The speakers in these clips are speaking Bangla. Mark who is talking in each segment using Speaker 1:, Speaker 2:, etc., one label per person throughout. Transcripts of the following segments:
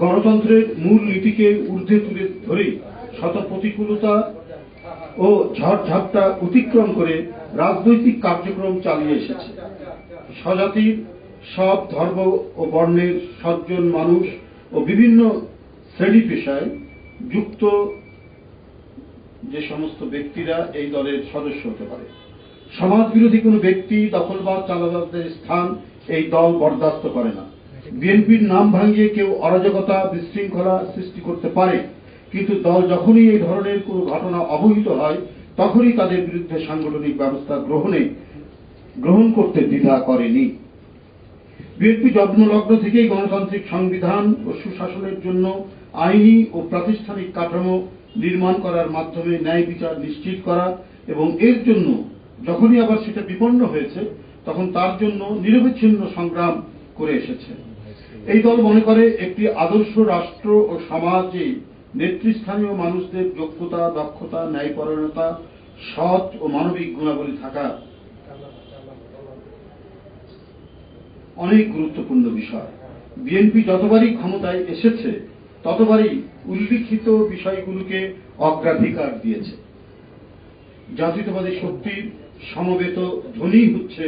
Speaker 1: গণতন্ত্রের মূল নীতিকে ঊর্ধ্বে তুলে ধরে শত প্রতিকূলতা ও ঝড়ঝাপটা অতিক্রম করে রাজনৈতিক কার্যক্রম চালিয়ে এসেছে। স্বজাতির সব ধর্ম ও বর্ণের সজ্জন মানুষ ও বিভিন্ন শ্রেণী পেশায় যুক্ত যে সমস্ত ব্যক্তিরা এই দলের সদস্য হতে পারে। সমাজ বিরোধী কোনো ব্যক্তি, দখলবাজ, চাঁদাবাজদের স্থান এই দল বরদাস্ত করে না। বিএনপির নাম ভাঙিয়ে কেউ অরাজকতা, বিশৃঙ্খলা সৃষ্টি করতে পারে, কিন্তু দল যখনই এই ধরনের কোনো ঘটনা অবহিত হয় তখনই তাদের বিরুদ্ধে সাংগঠনিক ব্যবস্থা গ্রহণ করতে দ্বিধা করেনি। বিএনপি জন্মলগ্ন থেকেই গণতান্ত্রিক সংবিধান ও সুশাসনের জন্য আইনি ও প্রাতিষ্ঠানিক কাঠামো নির্মাণ করার মাধ্যমে ন্যায় বিচার নিশ্চিত করা এবং এর জন্য যখনই আবার সেটা বিপন্ন হয়েছে তখন তার জন্য নিরবচ্ছিন্ন সংগ্রাম করে এসেছে। এই দল মনে করে একটি আদর্শ রাষ্ট্র ও সমাজে নেতৃস্থানীয় মানুষদের যোগ্যতা, দক্ষতা, ন্যায়পরায়ণতা, সৎ ও মানবিক গুণাবলী থাকা অনেক গুরুত্বপূর্ণ বিষয়। বিএনপি যতবারই ক্ষমতায় এসেছে ততবারই উল্লিখিত বিষয়গুলোকে অগ্রাধিকার দিয়েছে। জাতীয়তাবাদী শক্তির সমবেত ধ্বনি হচ্ছে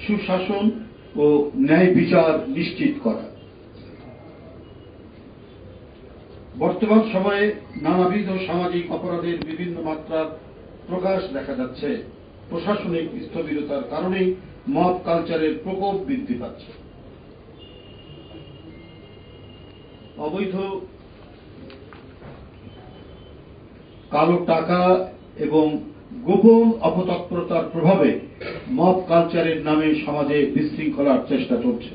Speaker 1: সুশাসন ও ন্যায় বিচার নিশ্চিত করা। বর্তমান সময়ে নানাবিধ সামাজিক অপরাধের বিভিন্ন মাত্রার প্রকাশ দেখা যাচ্ছে। প্রশাসনিক স্থবিরতার কারণেই মব কালচারের প্রকোপ বৃদ্ধি পাচ্ছে। অবৈধ কালো টাকা এবং গোপন অপতৎপরতার প্রভাবে মব কালচারের নামে সমাজে বিশৃঙ্খলার চেষ্টা চলছে।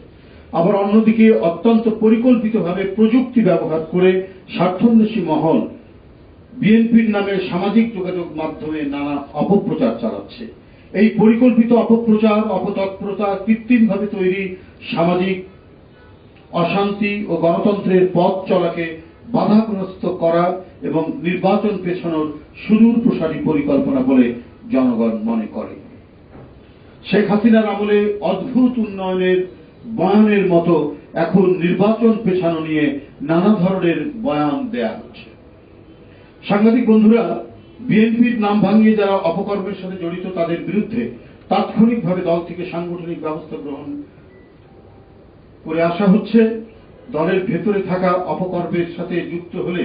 Speaker 1: আবার অন্যদিকে অত্যন্ত পরিকল্পিতভাবে প্রযুক্তি ব্যবহার করে স্বার্থান্বেষী মহল বিএনপির নামে সামাজিক যোগাযোগ মাধ্যমে নানা অপপ্রচার চালাচ্ছে। এই পরিকল্পিত অপপ্রচার, অপতৎপরতা কৃত্রিমভাবে তৈরি সামাজিক অশান্তি ও গণতন্ত্রের পথ চলাকে বাধাগ্রস্ত করা এবং নির্বাচন পেছানোর সুদূর প্রসারী পরিকল্পনা বলে জনগণ মনে করে। শেখ হাসিনার আমলে অদ্ভুত উন্নয়নের বয়ানের মতো এখন নির্বাচন পেছানো নিয়ে নানা ধরনের বয়ান দেয়া হচ্ছে। সাংবাদিক বন্ধুরা, বিএনপির নাম ভাঙিয়ে যারা অপকর্মের সাথে জড়িত তাদের বিরুদ্ধে তাৎক্ষণিকভাবে দল থেকে সাংগঠনিক ব্যবস্থা গ্রহণ করে আসা হচ্ছে। দলের ভেতরে থাকা অপকর্মের সাথে যুক্ত হলে,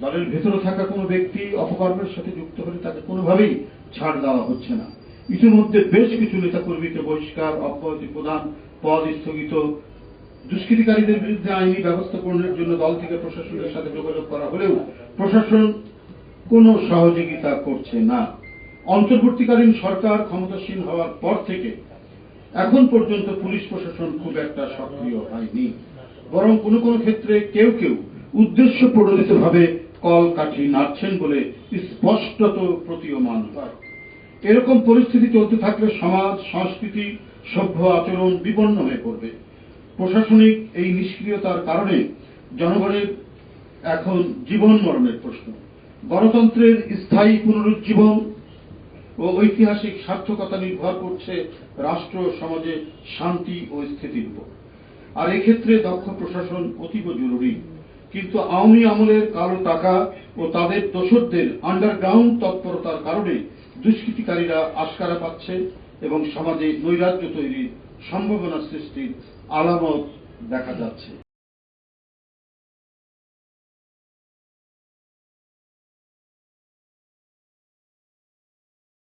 Speaker 1: দলের ভেতরে থাকা কোনো ব্যক্তি অপকর্মের সাথে যুক্ত হলে তাকে কোনোভাবেই ছাড় দেওয়া হচ্ছে না। ইতিমধ্যে বেশ কিছু নেতাকর্মীকে বহিষ্কার, অব্যাহতি প্রদান, পদ স্থগিত, দুষ্কৃতিকারীদের বিরুদ্ধে আইনি ব্যবস্থা গ্রহণের জন্য দল থেকে প্রশাসনের সাথে যোগাযোগ করা হলেও প্রশাসন কোনো সহযোগিতা করছে না। অন্তর্বর্তীকালীন সরকার ক্ষমতাসীন হওয়ার পর থেকে এখন পর্যন্ত পুলিশ প্রশাসন খুব একটা সক্রিয় হয়নি, বরং কোনো কোনো ক্ষেত্রে কেউ কেউ উদ্দেশ্য প্রণোদিতভাবে কল কাঠি নাড়ছেন বলে স্পষ্টত প্রতীয়মান হয়। এরকম পরিস্থিতি চলতে থাকলে সমাজ, সংস্কৃতি, সভ্য আচরণ বিপন্ন হয়ে পড়বে। প্রশাসনিক এই নিষ্ক্রিয়তার কারণে জনগণের এখন জীবন মরণের প্রশ্ন। গণতন্ত্রের স্থায়ী পুনরুজ্জীবন ও ঐতিহাসিক সার্থকতা নির্ভর করছে রাষ্ট্র সমাজে শান্তি ও স্থিতির উপর। আর এক্ষেত্রে দক্ষ প্রশাসন অতীব জরুরি। কিন্তু আওয়ামী আমলের কালো টাকা ও তাদের দোসরদের আন্ডারগ্রাউন্ড তৎপরতার কারণে দুষ্কৃতিকারীরা আশকারা পাচ্ছে এবং সমাজে নৈরাজ্য তৈরির সম্ভাবনা সৃষ্টির আলামত দেখা যাচ্ছে।